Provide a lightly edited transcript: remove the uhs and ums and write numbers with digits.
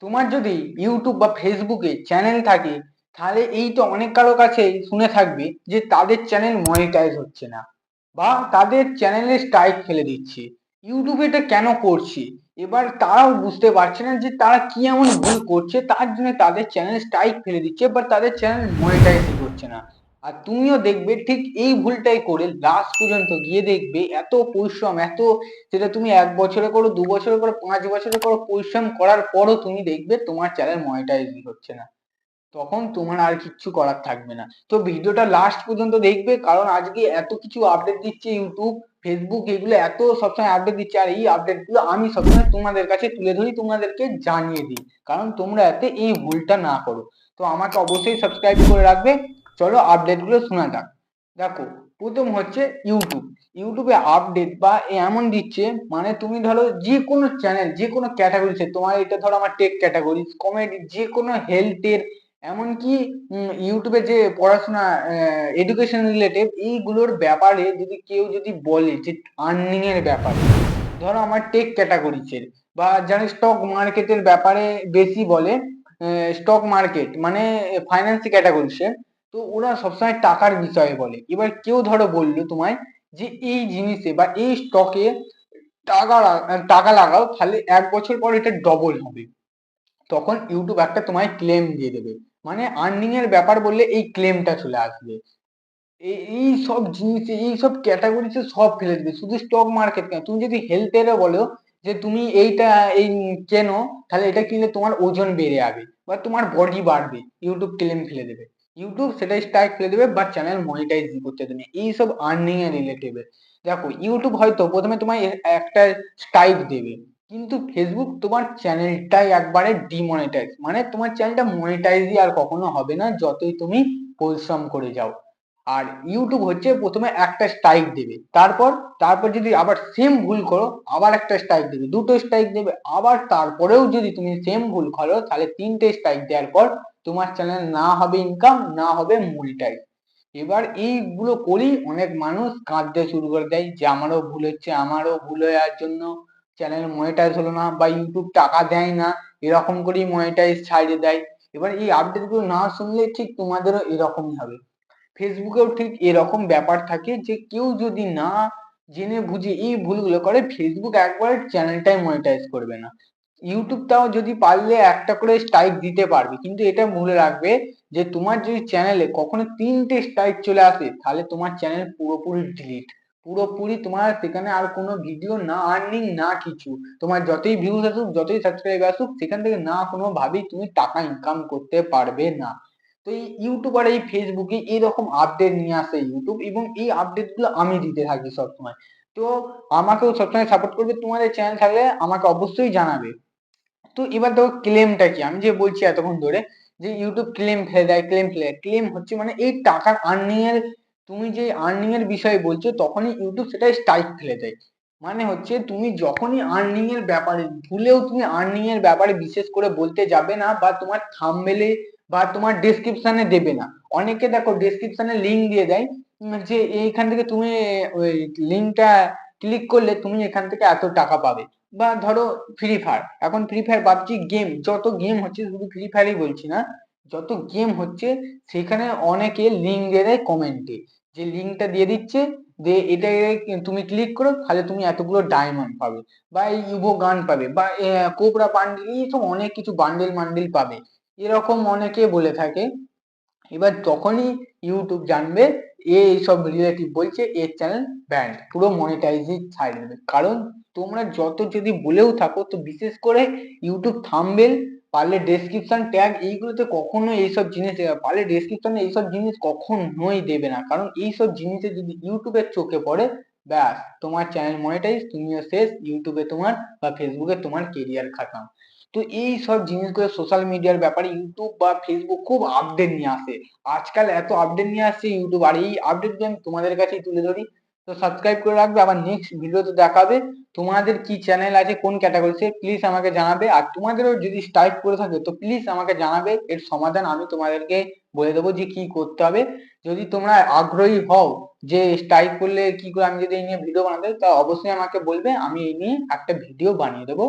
তোমার যদি ইউটিউব বা ফেসবুকে চ্যানেল থাকে, তাহলে এই তো অনেক কারো কাছে শুনে থাকবে যে তাদের চ্যানেল মনিটাইজ হচ্ছে না বা তাদের চ্যানেলে স্ট্রাইক ফেলে দিচ্ছে। ইউটিউবে এটা কেন করছে? এবার তারাও বুঝতে পারছে না যে তারা কি এমন ভুল করছে তার জন্য তাদের চ্যানেল স্ট্রাইক ফেলে দিচ্ছে বা তাদের চ্যানেল মনিটাইজই করছে না। আর তুমিও দেখবে ঠিক এই ভুলটাই করে লাস্ট পর্যন্ত গিয়ে দেখবে এত পরিশ্রম, এত, সেটা তুমি 1 বছরে করো, 2 বছরে করো, 5 বছরে করো, পরিশ্রম করার পরও তুমি দেখবে তোমার চ্যানেল মনিটাইজই হচ্ছে না। তখন তোমার আর কিচ্ছু করার থাকবে না। তো ভিডিওটা লাস্ট পর্যন্ত দেখবে, কারণ আজকে এত কিছু আপডেট দিচ্ছে ইউটিউব, ফেসবুক, এগুলো এত সবসময় আপডেট দিচ্ছে, আর এই আপডেট গুলো আমি সবসময় তোমাদের কাছে তুলে ধরি, তোমাদেরকে জানিয়ে দিই, কারণ তোমরা যাতে এই ভুলটা না করো। তো আমাকে অবশ্যই সাবস্ক্রাইব করে রাখবে। চলো আপডেট গুলো শোনা যাক। দেখো, প্রথম হচ্ছে ইউটিউব। ইউটিউবে আপডেট বা এমন দিচ্ছে, মানে তুমি ধরো যে কোনো চ্যানেল, যে কোনো ক্যাটাগরিতে, তোমার এটা ধরো আমার টেক ক্যাটাগরি, কমেডি, যে কোনো হেলথের, এমনকি ইউটিউবে যে পড়াশোনা, এডুকেশন রিলেটেড এইগুলোর ব্যাপারে যদি কেউ যদি বলে যে আর্নিং এর ব্যাপারে, ধরো আমার টেক ক্যাটাগরিজের বা যারা স্টক মার্কেটের ব্যাপারে বেশি বলে, স্টক মার্কেট মানে ফাইন্যান্স ক্যাটাগরিজে, তো ওরা সবসময় টাকার বিষয়ে বলে। এবার কেউ ধরো বললো তোমায় যে এই জিনিসে বা এই স্টকে টাকা লাগাও, তাহলে 1 বছর পর এটা ডবল হবে। তখন ইউটিউব একটা তোমায় ক্লেম দিয়ে দেবে, মানে আর্নিং এর ব্যাপার বললে এই ক্লেমটা চলে আসবে। এই সব জিনিসে, এই সব ক্যাটাগরিতে সব ফেলে দিবে, শুধু স্টক মার্কেট কেন, তুমি যদি হেলথেরও বলো যে তুমি এইটা এই কেনো, তাহলে এটা কিনলে তোমার ওজন বেড়ে যাবে বা তোমার বডি বাড়বে, ইউটিউব ক্লেম ফেলে দেবে। ইউটিউব সেটাই স্ট্রাইক ফেলে দেবে বা চ্যানেল মনিটাইজ করতে দেবে এইসব আর্নিং এর রিলেটেড। দেখো, ইউটিউব হয়তো প্রথমে তোমায় একটা স্ট্রাইক দেবে, কিন্তু ফেসবুক তোমার চ্যানেলটাই একবারে ডিমনিটাইজ, মানে তোমার চ্যানেলটা মনিটাইজই আর কখনো হবে না যতই তুমি পরিশ্রম করে যাও। আর ইউটিউব হচ্ছে প্রথমে একটা স্ট্রাইক দেবে, তারপর তারপর যদি আবার সেম ভুল করো আবার একটা স্ট্রাইক দেবে, দুটো স্ট্রাইক দেবে, আবার তারপরেও যদি তুমি সেম ভুল করো তাহলে তিনটে স্ট্রাইক দেওয়ার পর তোমার চ্যানেল না হবে ইনকাম, না হবে মনিটাইজ। এবার এইগুলো করেই অনেক মানুষ কাঁদতে শুরু করে দেয় যে আমারও ভুল হচ্ছে, আমারও ভুল হওয়ার জন্য চ্যানেল মনিটাইজ হলো না বা ইউটিউব টাকা দেয় না, এরকম করেই মনিটাইজ ছাড়িয়ে দেয়। এবার এই আপডেট গুলো না শুনলে ঠিক তোমাদেরও এরকমই হবে। ফেসবুকেও ঠিক এরকম ব্যাপার থাকে যে কেউ যদি না জেনে বুঝে এই ভুলগুলো করে, ফেসবুক একবার চ্যানেলটাই মনিটাইজ করবে না। ইউটিউবটাও যদি পারলে একটা করে স্ট্রাইক দিতে পারবে, কিন্তু এটা মনে রাখবে যে তোমার যদি চ্যানেলে কখনো তিনটে স্ট্রাইক চলে আসে তাহলে তোমার চ্যানেল পুরোপুরি ডিলিট, পুরোপুরি তোমার সেখানে আর কোনো ভিডিও না, আর্নিং না কিছু, তোমার যতই ভিউজ আসুক, যতই সাবস্ক্রাইব আসুক, সেখান থেকে না কোনো ভাবেই তুমি টাকা ইনকাম করতে পারবে না। তো এই ইউটিউব আর এই ফেসবুকে এরকম আপডেট নিয়ে আসে ইউটিউব, এবং এই আপডেট গুলো আমি দিতে থাকি সবসময়। তো আমাকেও সবসময় সাপোর্ট করবে, তোমাদের চ্যানেল থাকলে আমাকে অবশ্যই জানাবে। তো এবার দেখো ক্লেমটা কি, আমি যে বলছি এতক্ষণ ধরে যে ইউটিউব ক্লেম ফেলে দেয়, ক্লেম ফেলে দেয়, ক্লেম হচ্ছে মানে এই টাকার আর্নিং এর, তুমি যে আর্নিং এর বিষয়ে বলছো তখনই ইউটিউব সেটা স্ট্রাইক ফেলে দেয়। মানে হচ্ছে তুমি যখনই আর্নিং এর ব্যাপারে ভুলেও তুমি আর্নিং এর ব্যাপারে বিশেষ করে বলতে যাবে না বা তোমার থাম্বনেলে বা তোমার ডেসক্রিপশনে দেবে না। অনেকে দেখো ডেসক্রিপশনে লিংক দিয়ে দেয়, যে এইখান থেকে তুমি ওই লিংকটা ক্লিক করলে তুমি এখান থেকে এত টাকা পাবে। বা ধরো ফ্রি ফায়ার, এখন ফ্রি ফায়ার, পাবজি, গেম, যত গেম হচ্ছে, শুধু ফ্রি ফায়ারই বলছি না, যত গেম হচ্ছে সেখানে অনেকে লিঙ্ক দিয়ে দেয় কমেন্টে, যে লিঙ্কটা দিয়ে দিচ্ছে, যে এটা তুমি ক্লিক করো তাহলে তুমি এতগুলো ডায়মন্ড পাবে বা এই ইভো গান পাবে বা কোবরা বান্ডিল, এইসব অনেক কিছু বান্ডিল মান্ডিল পাবে, এরকম অনেকে বলে থাকে। এবার তখনই ইউটিউব জানবে এ এইসব রিলেটিভ বলছে, এর চ্যানেল ব্যান্ড, পুরো মনিটাইজই ছাড়িয়ে দেবে। কারণ তোমরা যত যদি বলেও থাকো, তো বিশেষ করে ইউটিউব থাম্বনেল, পারলে ডেসক্রিপশন ট্যাগ, এইগুলোতে কখনো এইসব জিনিস দেবে, পারলে ডেসক্রিপশনে এইসব জিনিস কখনোই দেবে না, কারণ এইসব জিনিসে যদি ইউটিউবের চোখে পড়ে, ব্যাস তোমার চ্যানেল মনিটাইজ, তুমিও শেষ, ইউটিউবে তোমার বা ফেসবুকে তোমার কেরিয়ার খাতাম। তো এই সব জিনিসগুলো সোশ্যাল মিডিয়ার ব্যাপারে ইউটিউব বা ফেসবুক খুব আপডেট নিয়ে আসে। আজকাল এত আপডেট নিয়ে আসছে ইউটিউব, আর এই আপডেট আমি তোমাদের কাছেই তুলে ধরি। তো সাবস্ক্রাইব করে রাখবে, আবার নেক্সট ভিডিওতে দেখাবে। তোমাদের কি চ্যানেল আছে কোন ক্যাটাগরিতে প্লিজ আমাকে জানাবে, আর তোমাদেরও যদি স্ট্রাইক করে থাকে তো প্লিজ আমাকে জানাবে, এর সমাধান আমি তোমাদেরকে বলে দেবো যে কি করতে হবে। যদি তোমরা আগ্রহী হও যে স্ট্রাইক করলে কি করে, আমি যদি এই নিয়ে ভিডিও বানাতে, তা অবশ্যই আমাকে বলবে, আমি এই নিয়ে একটা ভিডিও বানিয়ে দেবো।